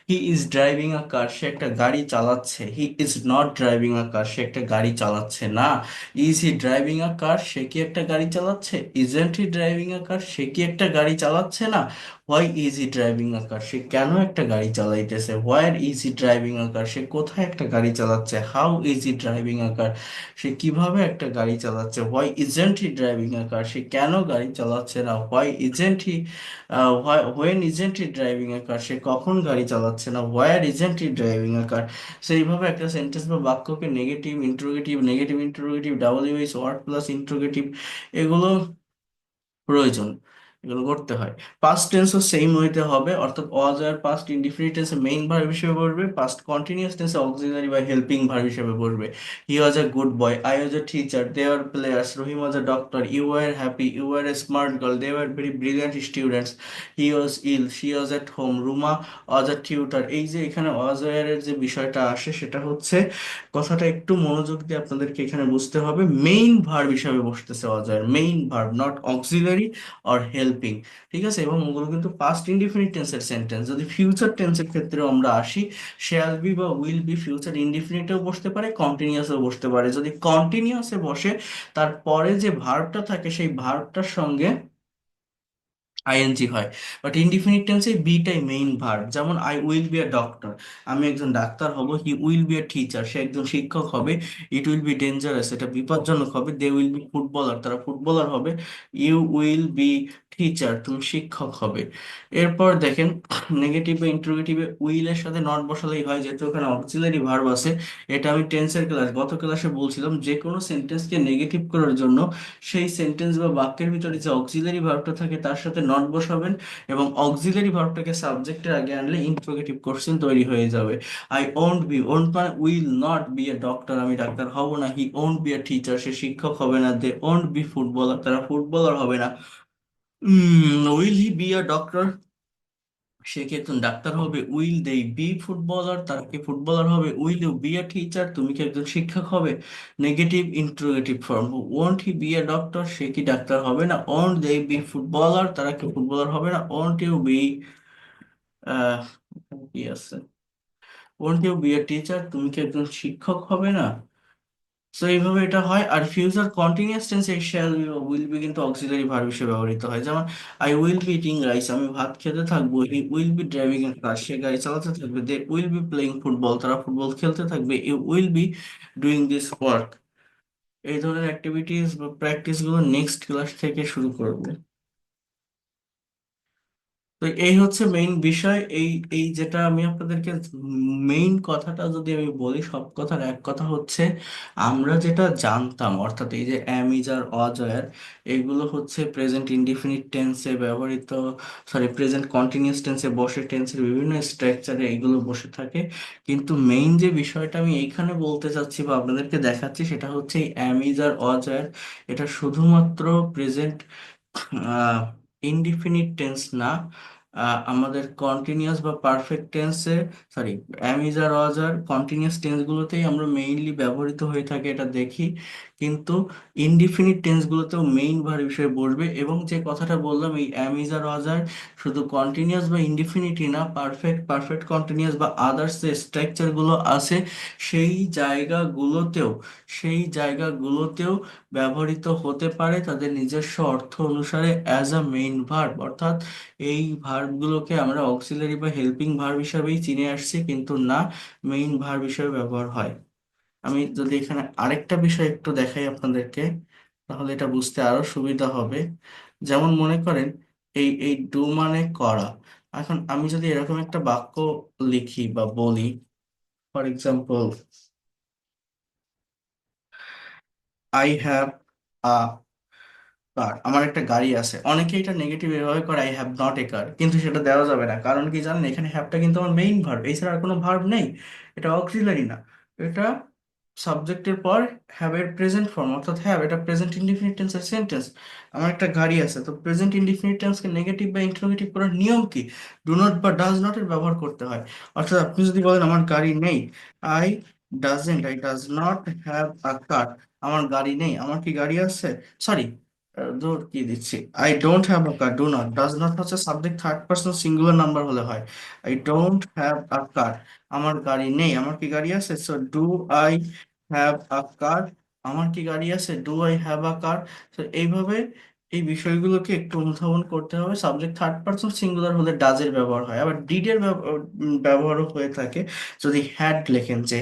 he is driving a car, সে একটা গাড়ি চালাচ্ছে। He is not driving a car, সে একটা গাড়ি চালাচ্ছে না। Is he driving a car, সে কি একটা গাড়ি চালাচ্ছে? Isn't he driving a car, সে কি একটা গাড়ি চালাচ্ছে না? Why is he driving a car, সে কেন একটা গাড়ি চালাইতেছে? Where is he driving a car, সে কোথায় একটা গাড়ি চালাচ্ছে? How is he driving a car, সে কিভাবে একটা গাড়ি চালাচ্ছে? Why isn't he driving a car, সে কেন গাড়ি চালাচ্ছে না? Why isn't he when isn't he driving a car, সে কখন গাড়ি চালাচ্ছে না? Where isn't he driving a car. সেইভাবে একটা সেন্টেন্স বা বাক্যকে negative interrogative, double US word plus interrogative, এগুলো প্রয়োজন, এগুলো করতে হয়। পাস্ট টেন্সও সেম ওয়েতে হবে, অর্থাৎ ওয়াজ আর পাস্ট ইনডিফিনিট টেন্সে মেইন ভার্ব হিসেবে বসবে, পাস্ট কন্টিনিউয়াস টেন্সে অক্সিলারি বা হেল্পিং ভার্ব হিসেবে বসবে। He was a good boy, I was a teacher, they are players, Rahim was a doctor, you were happy, you were a smart girl, they were very brilliant students, he was ill, she was at home, Ruma was a tutor. এই যে এখানে ওয়াজ এর যে বিষয়টা আসে, সেটা হচ্ছে, কথাটা একটু মনোযোগ দিয়ে আপনাদেরকে এখানে বুঝতে হবে, মেইন ভার্ব হিসাবে বসতেছে ওয়াজ এর, main verb, not auxiliary or helping. ঠিক আছে? এবং ওগুলো কিন্তু পাস্ট ইনডিফিনিট টেন্সের সেন্টেন্স। যদি ফিউচার টেন্সের ক্ষেত্রেও আমরা আসি, শ্যাল বি বা উইল বি ফিউচার ইনডিফিনিটেও বসতে পারে, কন্টিনিউয়াসও বসতে পারে। যদি কন্টিনিউয়াসে বসে, তারপরে যে ভার্বটা থাকে সেই ভার্বটার সঙ্গে আইএনজি হয়। বাট ইনডিফিনিট টেন্সে বিটাই মেইন ভার্ব। যেমন I will be a doctor, আমি একজন ডাক্তার হব। He will be a teacher, সে একজন শিক্ষক হবে। ইট উইল বি ডেঞ্জারাস, এটা বিপজ্জনক হবে। দে উইল বি ফুটবলার, তারা ফুটবলার হবে। ইউ উইল বি টিচার, তুমি শিক্ষক হবে। এরপর দেখেন, নেগেটিভ বা ইন্টারোগেটিভে উইলের সাথে নট বসালেই হয়, যেহেতু ওখানে অক্সিলারি ভার্ব আছে। এটা আমি টেন্সের গত ক্লাসে বলছিলাম, যে কোনো সেন্টেন্সকে নেগেটিভ করার জন্য সেই সেন্টেন্স বা বাক্যের ভিতরে যে অক্সিলারি ভার্বটা থাকে তার সাথে নট বসাবেন, এবং অক্সিলারি ভার্বটাকে সাবজেক্টের আগে আনলে ইন্টারোগেটিভ কোশ্চেন তৈরি হয়ে যাবে। আই ওন্ট বি, ওন্ট মানে will not be a doctor, আমি ডাক্তার হব না। He won't be a teacher, সে শিক্ষক হবে না। দে ওন্ট বি ফুটবলার, তারা ফুটবলার হবে না। Will he be a doctor, সে কি একজন ডাক্তার হবে? উইল দে বি ফুটবলার, তারা কি ফুটবলার হবে? Will you be a teacher, তুমি কি একজন শিক্ষক হবে? Negative interrogative form, won't he be a doctor, সে কি ডাক্তার হবে না? ওয়ন্ট দে বি ফুটবলার, তারা কি ফুটবলার হবে না? ওয়ন্ট ইউ বি আহ কি আছে, won't you be a teacher, তুমি কি একজন শিক্ষক হবে না? সো এইভাবে এটা হয়। আর ফিউচার কন্টিনিউয়াস টেন্সে শ্যাল বি বা উইল বি কিন্তু অক্সিলারি ভার্ব হিসেবে ব্যবহৃত হয়। যেমন I will be eating rice, আমি ভাত খেতে থাকবো। He will be driving a car, সে গাড়ি চালাতে থাকবে। They will be playing football, তারা ফুটবল খেলতে থাকবে। You will be doing this work. এই ধরনের অ্যাক্টিভিটিস বা প্র্যাকটিস গুলো নেক্সট ক্লাস থেকে শুরু করবে। তো এই হচ্ছে মেইন বিষয়। এই এই যেটা আমি আপনাদেরকে মেইন কথাটা যদি আমি বলি, সব কথার এক কথা হচ্ছে আমরা যেটা জানতাম, অর্থাৎ এই যে am is are was wire, এগুলো হচ্ছে প্রেজেন্ট ইনডিফিনিট টেন্সে ব্যবহৃত, সরি প্রেজেন্ট কন্টিনিউয়াস টেন্সে বসে, টেন্সের বিভিন্ন স্ট্রাকচারে এগুলো বসে থাকে। কিন্তু মেইন যে বিষয়টা আমি এইখানে বলতে চাচ্ছি বা আপনাদেরকে দেখাচ্ছি সেটা হচ্ছে এই অ্যাম ইজ আর ওয়াজ ওয়্যার, এটা শুধুমাত্র প্রেজেন্ট ইনডিফিনিট টেন্স না, আমাদের কন্টিনিউয়াস বা পারফেক্ট টেন্সে, sorry am is are was are continuous টেন্সগুলোতেই আমরা মেইনলি ব্যবহৃত হয়ে থাকে এটা দেখি। কিন্তু ইনডিফিনিট টেন্সগুলোতেও মেইন ভার হিসেবে বসবে। এবং যে কথাটা বললাম এই অ্যামিজ আর ওয়াজ আর শুধু কন্টিনিউয়াস বা ইনডিফিনিটই না, পারফেক্ট, পারফেক্ট কন্টিনিউয়াস বা আদার্স যে স্ট্রাকচারগুলো আছে সেই জায়গাগুলোতেও সেই জায়গাগুলোতেও ব্যবহৃত হতে পারে তাদের নিজস্ব অর্থ অনুসারে অ্যাজ আ মেইন ভার্ব। অর্থাৎ এই ভার্বগুলোকে আমরা অক্সিলারি বা হেল্পিং ভার্ব হিসাবেই চিনে আসছি, কিন্তু না, মেইন ভার্ব হিসেবে ব্যবহার হয়। আমি যদি এখানে আরেকটা বিষয় একটু দেখাই আপনাদেরকে, তাহলে এটা বুঝতে আরো সুবিধা হবে। যেমন মনে করেন এই এই ডু মানে করা। এখন আমি যদি এরকম একটা বাক্য লিখি বা বলি, for example, I have a car, আমার একটা গাড়ি আছে। অনেকে এটা নেগেটিভ এভাবে করে, I have not a car, কিন্তু সেটা দেওয়া যাবে না। কারণ কি জানেন, এখানে হ্যাভটা কিন্তু আমার মেইন ভার্ব, এছাড়া আর কোনো ভার্ব নেই। এটা অক্সিলারি না, এটা সাবজেক্টের পর হ্যাভ এর প্রেজেন্ট ফর্ম, অর্থাৎ হ্যাভ এটা প্রেজেন্ট ইনডিফিনিট টেন্সের সেন্টেন্স। আমার একটা গাড়ি আছে, তো প্রেজেন্ট ইনডিফিনিট টেন্সকে নেগেটিভ বা ইন্টারোগেটিভ করার নিয়ম কি? ডু নট বা ডাজ নট এর ব্যবহার করতে হয়। অর্থাৎ আপনি যদি বলেন আমার গাড়ি নেই, I I does not have a car, আমার গাড়ি নেই, আমার কি গাড়ি আছে? সরি, ধর কি দিচ্ছি, I don't have a car, do not, does not হচ্ছে subject third person singular number হলে হয়। I don't have a car, আমার গাড়ি নেই, আমার কি গাড়ি আছে? So do I have a car, আমার কি গাড়ি আছে? Do I have a car. তো এইভাবে এই বিষয়গুলোকে একটু অনুধাবন করতে হবে। সাবজেক্ট থার্ড পার্সন সিঙ্গুলার হলে ডাজ এর ব্যবহার হয়, আবার ডিড এর ব্যবহারও হয়ে থাকে যদি হ্যাড লেখেন, যে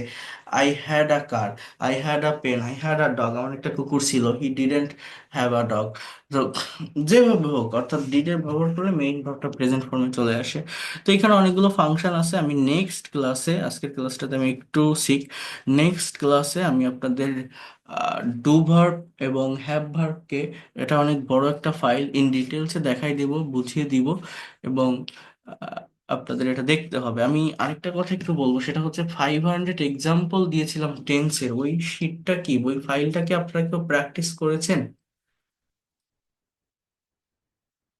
I had a car, I had a pen, I had a dog, আমার একটা কুকুর ছিল, he didn't have a dog. তো যেভাবে হোক, অর্থাৎ ডিড এর ব্যবহার করে মেইন ভার্বটা প্রেজেন্ট ফর্মে চলে আসে। তো এখানে অনেকগুলো ফাংশন আছে, আমি নেক্সট ক্লাসে, আজকের ক্লাসটাতে আমি একটু শিখ, নেক্সট ক্লাসে আমি আপনাদের ডু ভার্ব এবং হ্যাভ ভার্বকে, এটা অনেক বড় একটা ফাইল, ইন ডিটেলসে দেখাই দিব, বুঝিয়ে দিব, এবং আহ, আপনাদের এটা দেখতে হবে। আমি আরেকটা কথা একটু বলবো, সেটা হচ্ছে 500 এক্সাম্পল দিয়েছিলাম টেন্সের, ওই শিটটা কি, ওই ফাইলটা কি আপনারা কেউ প্র্যাকটিস করেছেন?